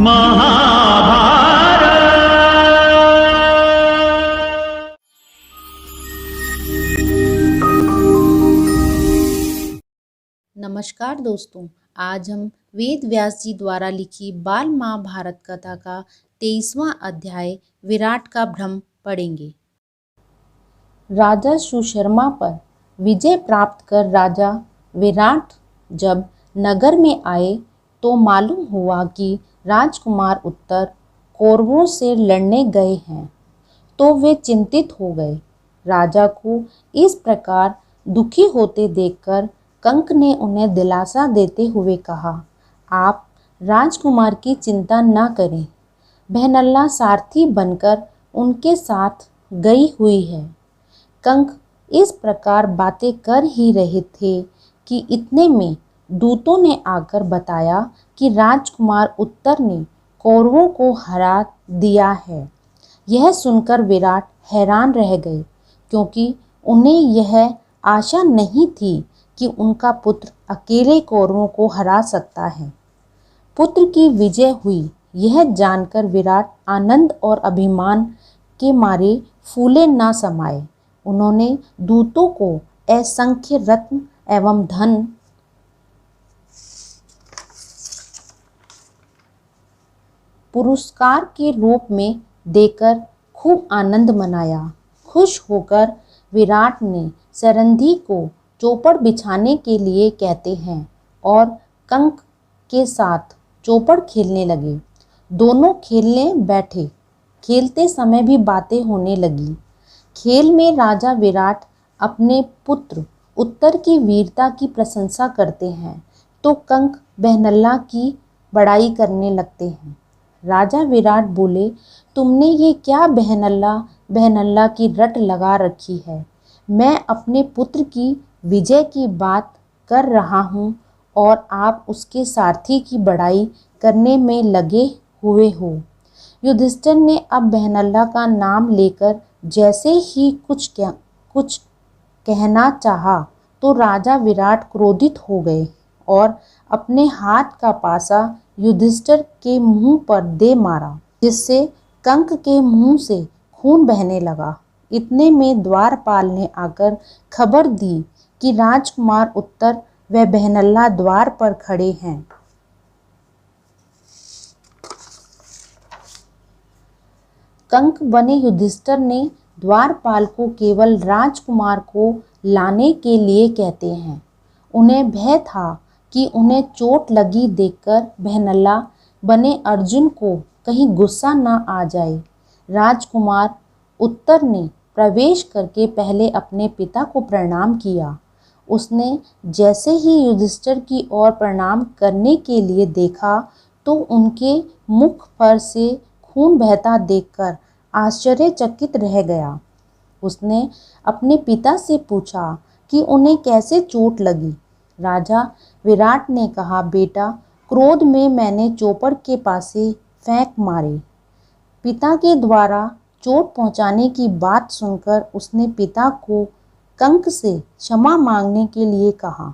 महाभारत। नमस्कार दोस्तों, आज हम वेद व्यास जी द्वारा लिखी बाल महाभारत कथा का 23वां अध्याय विराट का भ्रम पढ़ेंगे। राजा सुशर्मा पर विजय प्राप्त कर राजा विराट जब नगर में आए तो मालूम हुआ कि राजकुमार उत्तर कौरवों से लड़ने गए हैं, तो वे चिंतित हो गए। राजा को इस प्रकार दुखी होते देखकर कंक ने उन्हें दिलासा देते हुए कहा, आप राजकुमार की चिंता न करें, बहनल्ला सारथी बनकर उनके साथ गई हुई है। कंक इस प्रकार बातें कर ही रहे थे कि इतने में दूतों ने आकर बताया कि राजकुमार उत्तर ने कौरवों को हरा दिया है। यह सुनकर विराट हैरान रह गए, क्योंकि उन्हें यह आशा नहीं थी कि उनका पुत्र अकेले कौरवों को हरा सकता है। पुत्र की विजय हुई यह जानकर विराट आनंद और अभिमान के मारे फूले न समाये। उन्होंने दूतों को असंख्य रत्न एवं धन पुरस्कार के रूप में देकर खूब आनंद मनाया। खुश होकर विराट ने सरंधी को चौपड़ बिछाने के लिए कहते हैं और कंक के साथ चौपड़ खेलने लगे। दोनों खेलने बैठे, खेलते समय भी बातें होने लगी। खेल में राजा विराट अपने पुत्र उत्तर की वीरता की प्रशंसा करते हैं, तो कंक बहनल्ला की बड़ाई करने लगते हैं। राजा विराट बोले, तुमने ये क्या बहनल्ला की रट लगा रखी है। मैं अपने पुत्र की विजय की बात कर रहा हूँ और आप उसके सारथी की बड़ाई करने में लगे हुए हो। युधिष्ठिर ने अब बहनल्ला का नाम लेकर जैसे ही कुछ कहना चाहा तो राजा विराट क्रोधित हो गए और अपने हाथ का पासा युधिष्ठिर के मुंह पर दे मारा, जिससे कंक के मुंह से खून बहने लगा। इतने में द्वारपाल ने आकर खबर दी कि राजकुमार उत्तर व बहनल्ला द्वार पर खड़े हैं। कंक बने युधिष्ठिर ने द्वारपाल को केवल राजकुमार को लाने के लिए कहते हैं। उन्हें भय था कि उन्हें चोट लगी देखकर बहनल्ला बने अर्जुन को कहीं गुस्सा न आ जाए। राजकुमार उत्तर ने प्रवेश करके पहले अपने पिता को प्रणाम किया। उसने जैसे ही युधिष्ठिर की ओर प्रणाम करने के लिए देखा तो उनके मुख पर से खून बहता देखकर आश्चर्यचकित रह गया। उसने अपने पिता से पूछा कि उन्हें कैसे चोट लगी। राजा विराट ने कहा, बेटा, क्रोध में मैंने चौपड़ के पासे फेंक मारे। पिता के द्वारा चोट पहुंचाने की बात सुनकर उसने पिता को कंक से क्षमा मांगने के लिए कहा।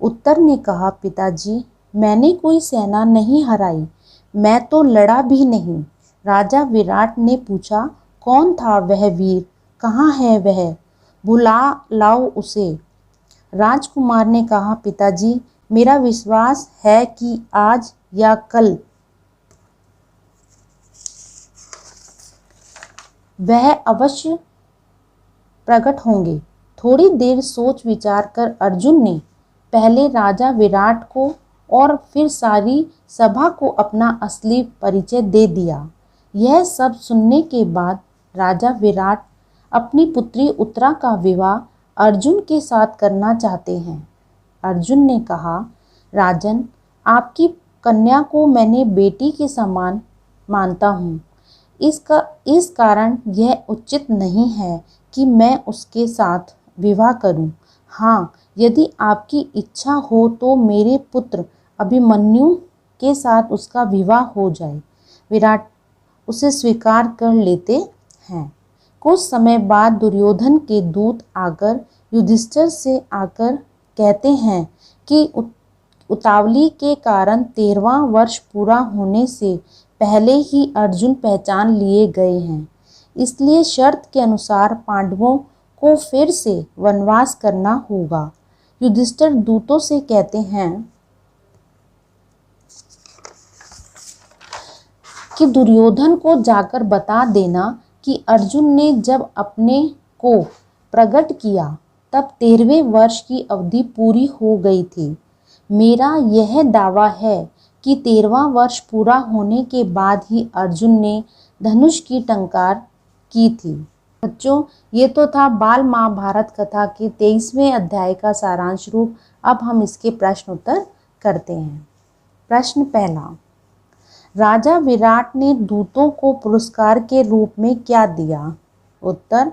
उत्तर ने कहा, पिताजी, मैंने कोई सेना नहीं हराई, मैं तो लड़ा भी नहीं। राजा विराट ने पूछा, कौन था वह वीर, कहाँ है वह, बुला लाओ उसे। राजकुमार ने कहा, पिताजी, मेरा विश्वास है कि आज या कल वह अवश्य प्रकट होंगे। थोड़ी देर सोच विचार कर अर्जुन ने पहले राजा विराट को और फिर सारी सभा को अपना असली परिचय दे दिया। यह सब सुनने के बाद राजा विराट अपनी पुत्री उत्तरा का विवाह अर्जुन के साथ करना चाहते हैं। अर्जुन ने कहा, राजन, आपकी कन्या को मैंने बेटी के समान मानता हूँ। इस कारण यह उचित नहीं है कि मैं उसके साथ विवाह करूं। हाँ, यदि आपकी इच्छा हो तो मेरे पुत्र अभिमन्यु के साथ उसका विवाह हो जाए। विराट उसे स्वीकार कर लेते हैं। कुछ समय बाद दुर्योधन के दूत आकर युधिष्ठिर से आकर कहते हैं कि उतावली के कारण 13वां वर्ष पूरा होने से पहले ही अर्जुन पहचान लिए गए हैं, इसलिए शर्त के अनुसार पांडवों को फिर से वनवास करना होगा। युधिष्ठिर दूतों से कहते हैं कि दुर्योधन को जाकर बता देना कि अर्जुन ने जब अपने को प्रकट किया तब 13वें वर्ष की अवधि पूरी हो गई थी। मेरा यह दावा है कि 13वां वर्ष पूरा होने के बाद ही अर्जुन ने धनुष की टंकार की थी। बच्चों, ये तो था बाल महाभारत कथा के 23वें अध्याय का सारांश रूप। अब हम इसके प्रश्न उत्तर करते हैं। प्रश्न पहला, राजा विराट ने दूतों को पुरस्कार के रूप में क्या दिया? उत्तर,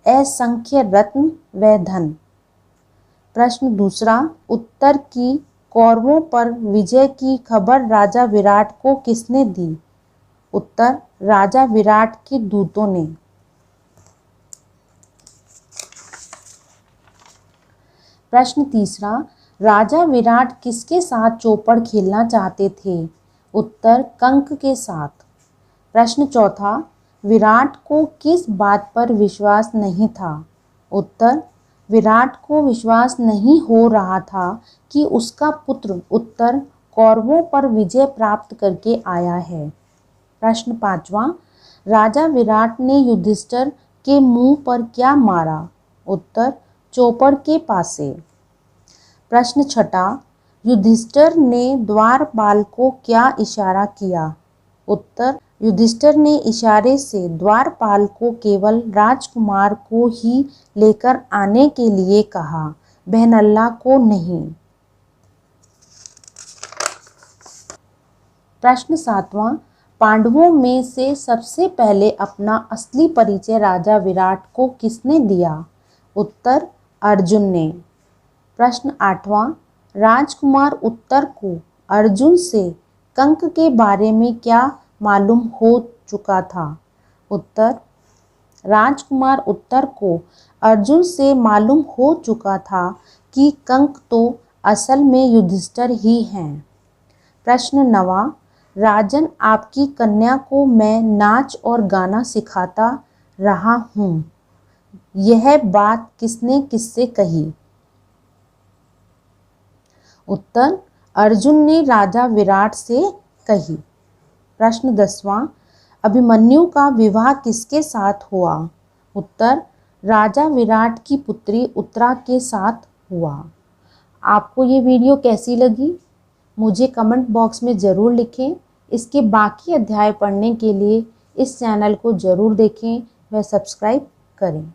असंख्य रत्न व धन। प्रश्न दूसरा, उत्तर की कौरवों पर विजय की खबर राजा विराट को किसने दी? उत्तर, राजा विराट के दूतों ने। प्रश्न तीसरा, राजा विराट किसके साथ चौपड़ खेलना चाहते थे? उत्तर, कंक के साथ। प्रश्न चौथा, विराट को किस बात पर विश्वास नहीं था? उत्तर, विराट को विश्वास नहीं हो रहा था कि उसका पुत्र उत्तर कौरवों पर विजय प्राप्त करके आया है। प्रश्न पांचवा, राजा विराट ने युधिष्ठिर के मुंह पर क्या मारा? उत्तर, चौपड़ के पासे। प्रश्न छठा, युधिष्ठिर ने द्वारपाल को क्या इशारा किया? उत्तर, युधिष्ठिर ने इशारे से द्वारपाल को केवल राजकुमार को ही लेकर आने के लिए कहा, बहनल्ला को नहीं। प्रश्न सातवां, पांडवों में से सबसे पहले अपना असली परिचय राजा विराट को किसने दिया? उत्तर, अर्जुन ने। प्रश्न आठवां, राजकुमार उत्तर को अर्जुन से कंक के बारे में क्या मालूम हो चुका था? उत्तर, राजकुमार उत्तर को अर्जुन से मालूम हो चुका था कि कंक तो असल में युधिष्ठिर ही हैं। प्रश्न नवा, राजन, आपकी कन्या को मैं नाच और गाना सिखाता रहा हूँ, यह बात किसने किससे कही? उत्तर, अर्जुन ने राजा विराट से कही। प्रश्न 10वां, अभिमन्यु का विवाह किसके साथ हुआ? उत्तर, राजा विराट की पुत्री उत्तरा के साथ हुआ। आपको ये वीडियो कैसी लगी? मुझे कमेंट बॉक्स में ज़रूर लिखें। इसके बाकी अध्याय पढ़ने के लिए इस चैनल को ज़रूर देखें व सब्सक्राइब करें।